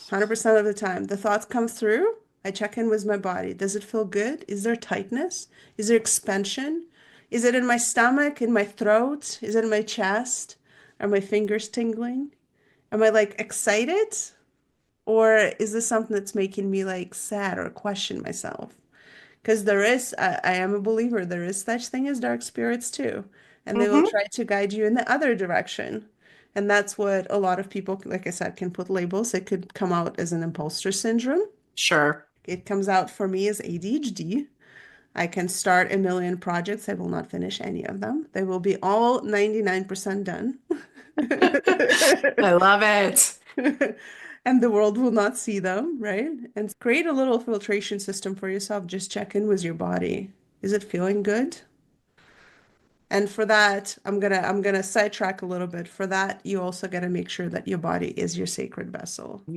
100% of the time. The thoughts come through. I check in with my body. Does it feel good? Is there tightness? Is there expansion? Is it in my stomach, in my throat? Is it in my chest? Are my fingers tingling? Am I like excited? Or is this something that's making me like sad or question myself? Because I am a believer, there is such thing as dark spirits too. And they will Hmm. try to guide you in the other direction. And that's what a lot of people, like I said, can put labels. It could come out as an imposter syndrome. Sure. It comes out for me as ADHD. I can start a million projects. I will not finish any of them. They will be all 99% done. I love it. And the world will not see them, right? And create a little filtration system for yourself. Just check in with your body. Is it feeling good? And for that, I'm gonna sidetrack a little bit. For that, you also gotta make sure that your body is your sacred vessel. Can't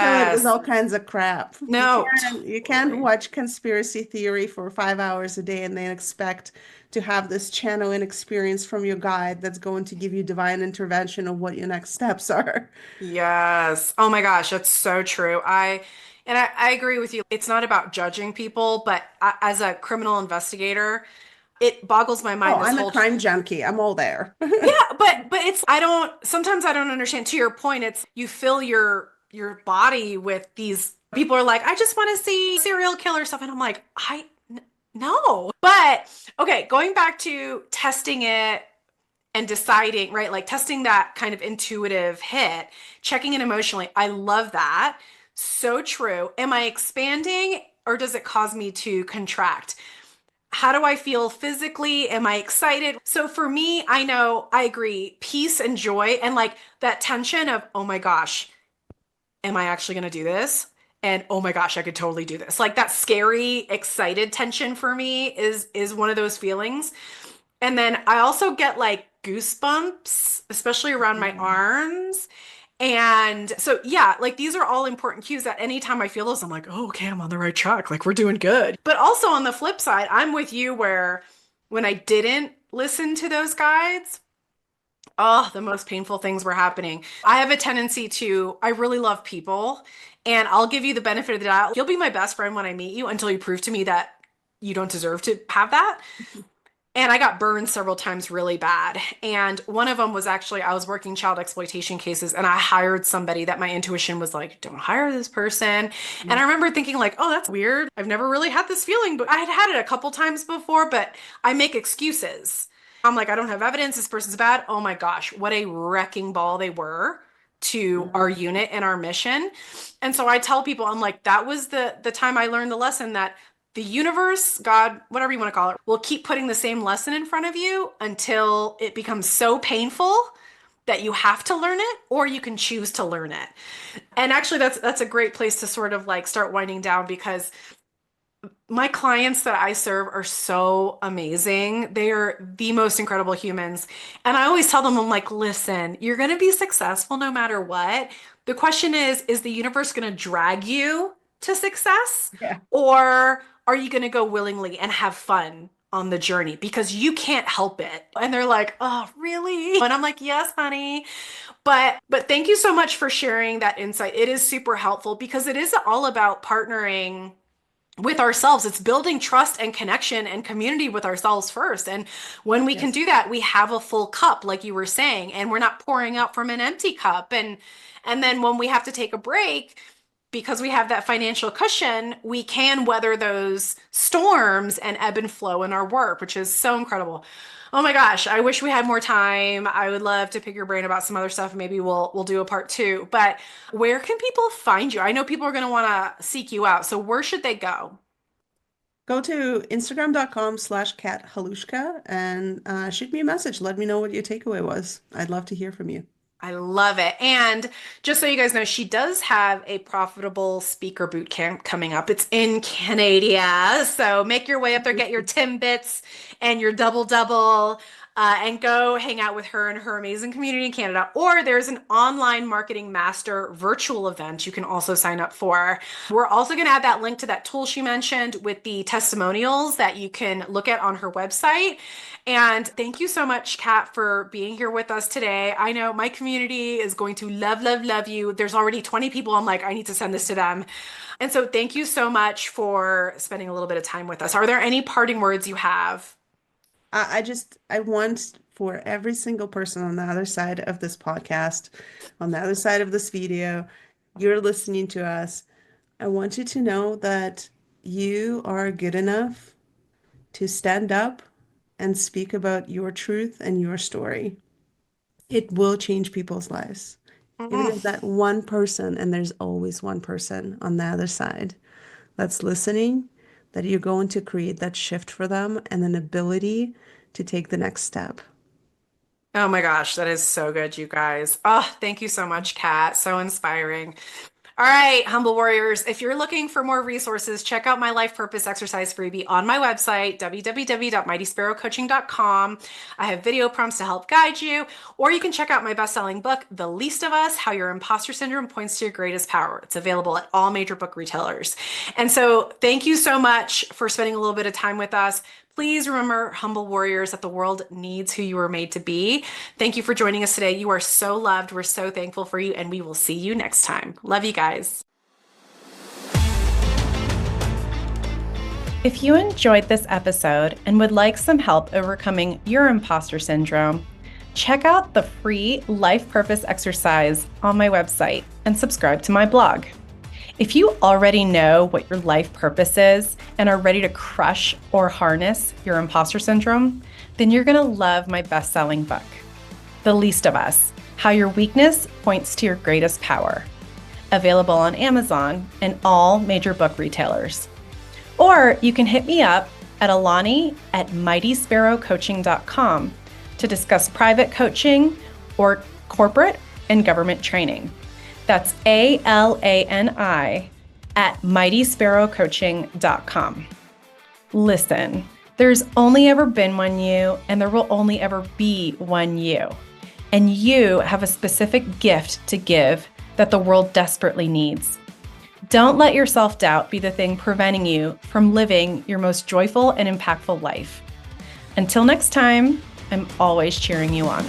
fill it with Yes. all kinds of crap. No, You can't totally. watch conspiracy theory for 5 hours a day and then expect to have this channeling experience from your guide that's going to give you divine intervention of what your next steps are. Yes. Oh my gosh, that's so true. I agree with you. It's not about judging people, but as a criminal investigator, it boggles my Oh, mind this I'm a whole crime junkie. I'm all there. yeah, but it's I don't sometimes I don't understand. To your point, it's you fill your body with these people are like, I just want to see serial killer stuff. And I'm like, no. But okay, going back to testing it and deciding, right? Like testing that kind of intuitive hit, checking it emotionally. I love that. So true. Am I expanding or does it cause me to contract? How do I feel physically? Am I excited? So for me, I know I agree, peace and joy and like that tension of, oh my gosh, am I actually going to do this? And oh my gosh, I could totally do this. Like that scary, excited tension for me is one of those feelings. And then I also get like goosebumps, especially around my Yeah. arms. And so, yeah, like these are all important cues that anytime I feel those, I'm like, oh, okay, I'm on the right track. Like we're doing good. But also on the flip side, I'm with you where when I didn't listen to those guides, oh, the most painful things were happening. I have a tendency to, I really love people and I'll give you the benefit of the doubt. You'll be my best friend when I meet you until you prove to me that you don't deserve to have that. And I got burned several times really bad. And one of them was actually, I was working child exploitation cases and I hired somebody that my intuition was like, don't hire this person. And I remember thinking like, oh, that's weird. I've never really had this feeling, but I had had it a couple times before, but I make excuses. I'm like, I don't have evidence. This person's bad. Oh my gosh, what a wrecking ball they were to our Mhm. unit and our mission. And so I tell people, I'm like, that was the time I learned the lesson that the universe, God, whatever you want to call it, will keep putting the same lesson in front of you until it becomes so painful that you have to learn it or you can choose to learn it. And actually that's a great place to sort of like start winding down because my clients that I serve are so amazing. They are the most incredible humans. And I always tell them, I'm like, listen, you're going to be successful no matter what. The question is the universe going to drag you to success? Yeah. Or are you going to go willingly and have fun on the journey? Because you can't help it. And they're like, oh, really? And I'm like, yes, honey. But thank you so much for sharing that insight. It is super helpful because it is all about partnering with ourselves. It's building trust and connection and community with ourselves first. And when we can Yes. do that, we have a full cup, like you were saying, and we're not pouring out from an empty cup. And then when we have to take a break, because we have that financial cushion, we can weather those storms and ebb and flow in our work, which is so incredible. Oh my gosh, I wish we had more time. I would love to pick your brain about some other stuff. Maybe we'll do a part two. But where can people find you? I know people are going to want to seek you out. So where should they go? Go to instagram.com/Kat Halushka and shoot me a message. Let me know what your takeaway was. I'd love to hear from you. I love it. And just so you guys know, she does have a profitable speaker boot camp coming up. It's in Canada. So make your way up there, get your Timbits and your double, and go hang out with her and her amazing community in Canada. Or there's an online marketing master virtual event you can also sign up for. We're also going to add that link to that tool she mentioned with the testimonials that you can look at on her website. And thank you so much, Kat, for being here with us today. I know my community is going to love you. There's already 20 people. I'm like, I need to send this to them. And so thank you so much for spending a little bit of time with us. Are there any parting words you have? I want for every single person on the other side of this podcast, on the other side of this video, you're listening to us. I want you to know that you are good enough to stand up and speak about your truth and your story. It will change people's lives. Even if that one person, and there's always one person on the other side that's listening, that you're going to create that shift for them and an ability to take the next step. Oh my gosh, that is so good, you guys. Oh, thank you so much, Kat. So inspiring. All right, Humble Warriors, if you're looking for more resources, check out my life purpose exercise freebie on my website, www.mightysparrowcoaching.com. I have video prompts to help guide you, or you can check out my best-selling book, The Least of Us, How Your Imposter Syndrome Points to Your Greatest Power. It's available at all major book retailers. And so thank you so much for spending a little bit of time with us. Please remember, Humble Warriors, that the world needs who you were made to be. Thank you for joining us today. You are so loved. We're so thankful for you, and we will see you next time. Love you guys. If you enjoyed this episode and would like some help overcoming your imposter syndrome, check out the free life purpose exercise on my website and subscribe to my blog. If you already know what your life purpose is and are ready to crush or harness your imposter syndrome, then you're going to love my best-selling book, The Least of Us, How Your Weakness Points to Your Greatest Power, available on Amazon and all major book retailers. Or you can hit me up at alani@mightysparrowcoaching.com to discuss private coaching or corporate and government training. That's ALANI@mightysparrowcoaching.com. Listen, there's only ever been one you, and there will only ever be one you. And you have a specific gift to give that the world desperately needs. Don't let your self-doubt be the thing preventing you from living your most joyful and impactful life. Until next time, I'm always cheering you on.